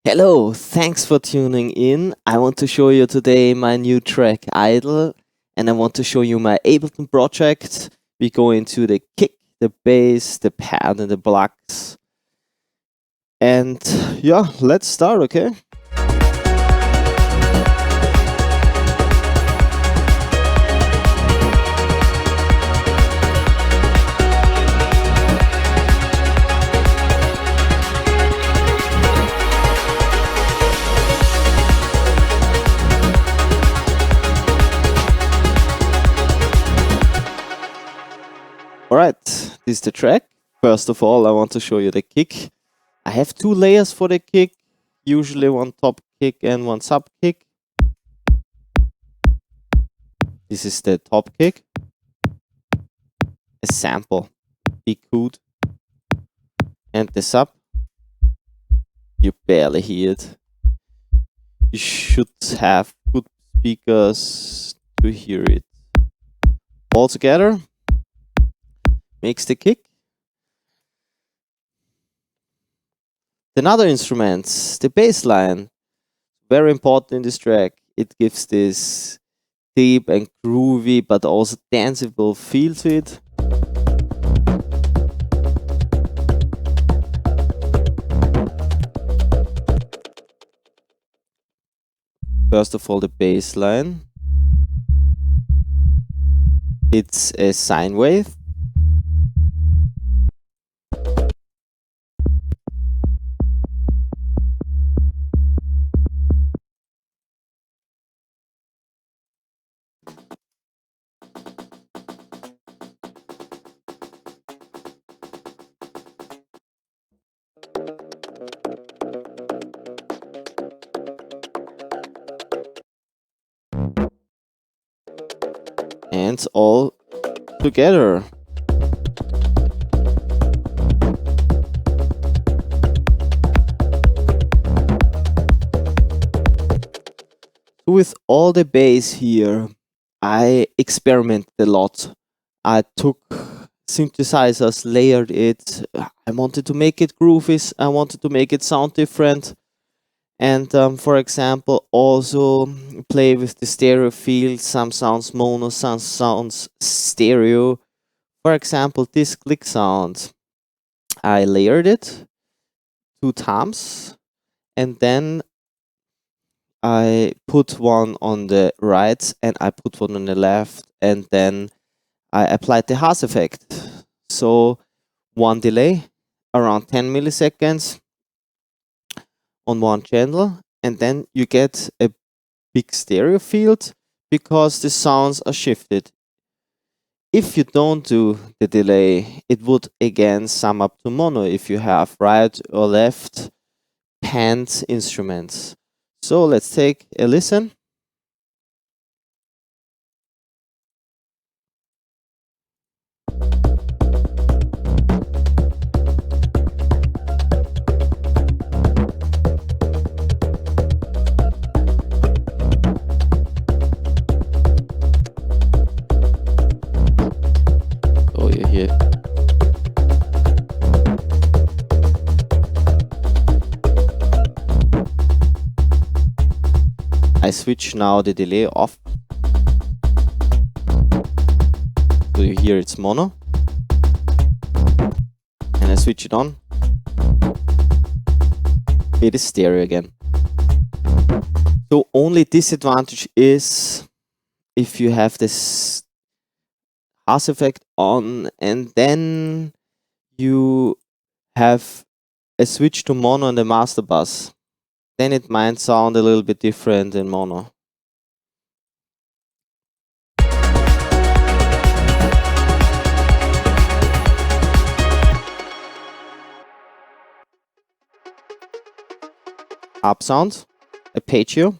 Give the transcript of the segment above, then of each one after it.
Hello, thanks for tuning in. I want to show you today my new track Idle, and I want to show you my Ableton project. We go into the kick, the bass, the pad, and the blocks. And yeah, let's start, okay? Alright, this is the track. First of all, I want to show you the kick. I have two layers for the kick, usually one top kick and one sub kick. This is the top kick. A sample, big hoot. And the sub, you barely hear it. You should have good speakers to hear it. All together makes the kick. Another instruments, the bass line, very important in this track. It gives this deep and groovy but also danceable feel to it. First of all, the bass line. It's a sine wave. And all together. With all the bass here, I experimented a lot. I took synthesizers, layered it. I wanted to make it groovy. I wanted to make it sound different. And for example, also play with the stereo field. Some sounds mono, some sounds stereo. For example, this click sound, I layered it 2 times, and then I put one on the right and I put one on the left, and then I applied the Haas effect. So one delay, around 10 milliseconds on one channel, and then you get a big stereo field because the sounds are shifted. If you don't do the delay, it would again sum up to mono if you have right or left panned instruments. So let's take a listen. Oh, you hear. I switch now the delay off. So you hear it's mono. And I switch it on. It is stereo again. So only disadvantage is if you have this Haas effect on and then you have a switch to mono on the master bus. Then it might sound a little bit different in mono. Up sound, arpeggio.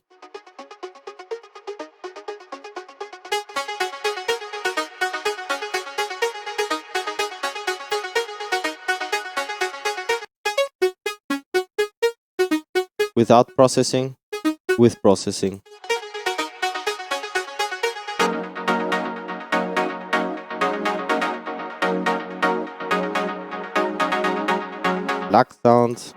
Without processing, with processing. Black sound.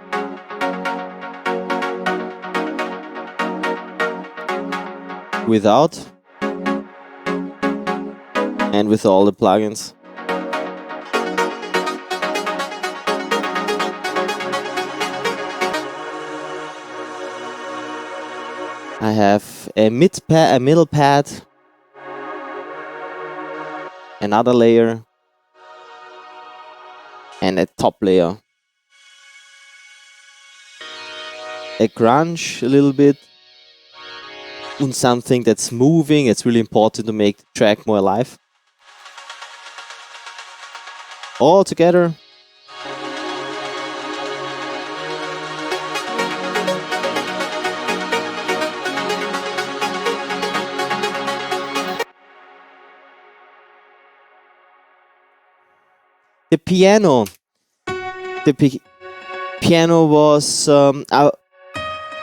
without and with all the plugins. I have a middle pad, another layer, and a top layer. A grunge a little bit, and something that's moving. It's really important to make the track more alive. All together. The piano. The piano was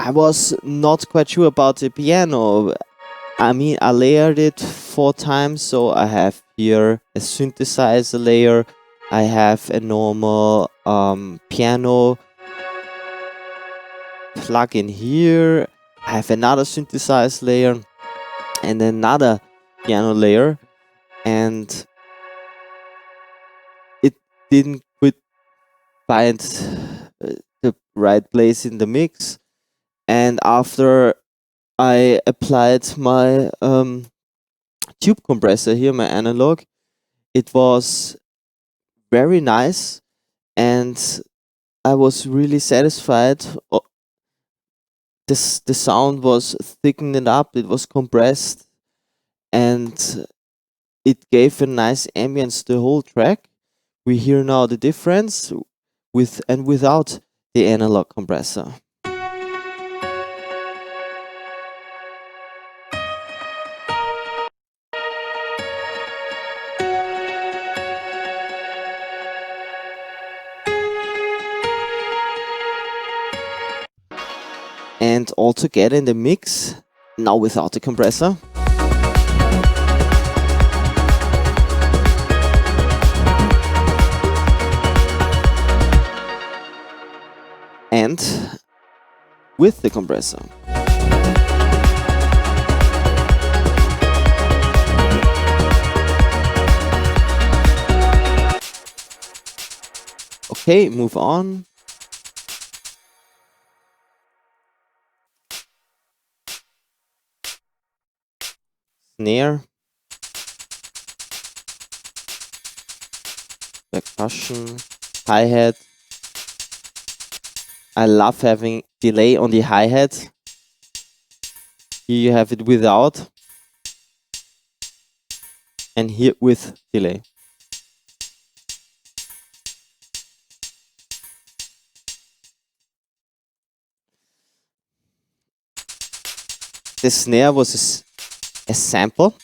I was not quite sure about the piano. I mean, I layered it 4 times, so I have here a synthesizer layer. I have a normal piano plug-in here. I have another synthesizer layer and another piano layer, and it didn't quite find the right place in the mix. And after I applied my tube compressor here, my analog, it was very nice, and I was really satisfied. The sound was thickened up, it was compressed, and it gave a nice ambience to the whole track. We hear now the difference with and without the analog compressor. And all together in the mix, now without the compressor. And with the compressor. Okay, move on. Snare, percussion, hi-hat. I love having delay on the hi-hat. Here you have it without, and here with delay. The snare was a sample,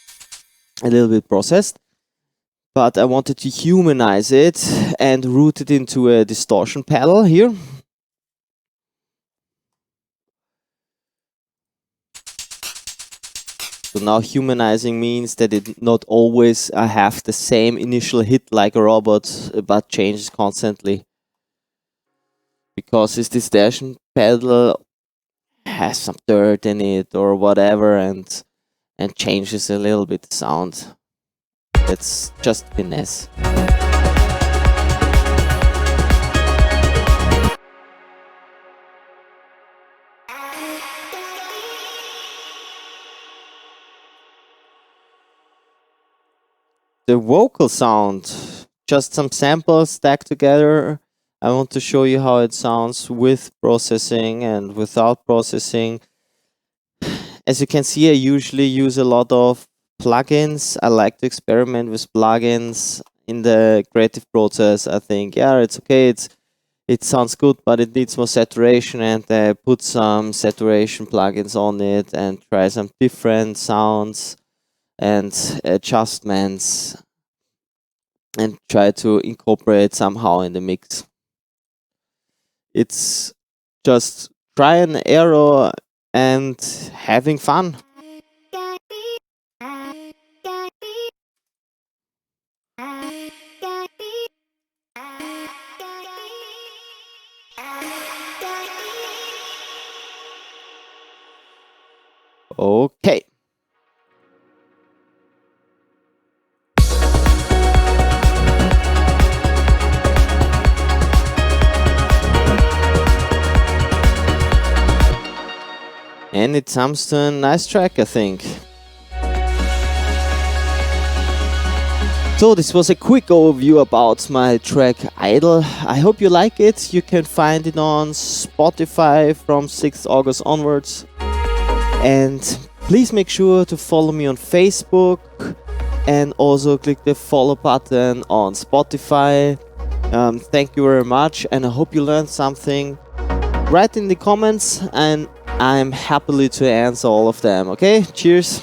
a little bit processed, but I wanted to humanize it and route it into a distortion pedal here. So now humanizing means that it not always have the same initial hit like a robot, but changes constantly. Because this distortion pedal has some dirt in it or whatever, and changes a little bit the sound. That's just finesse. The vocal sound, just some samples stacked together. I want to show you how it sounds with processing and without processing. As you can see, I usually use a lot of plugins. I like to experiment with plugins in the creative process. I think, yeah, it's okay. It sounds good, but it needs more saturation, and I put some saturation plugins on it and try some different sounds and adjustments and try to incorporate somehow in the mix. It's just try and error and having fun. Okay. And it sounds to a nice track, I think. So this was a quick overview about my track Idle. I hope you like it. You can find it on Spotify from 6th August onwards. And please make sure to follow me on Facebook and also click the follow button on Spotify. Thank you very much, and I hope you learned something. Write in the comments and I'm happily to answer all of them. Okay, cheers.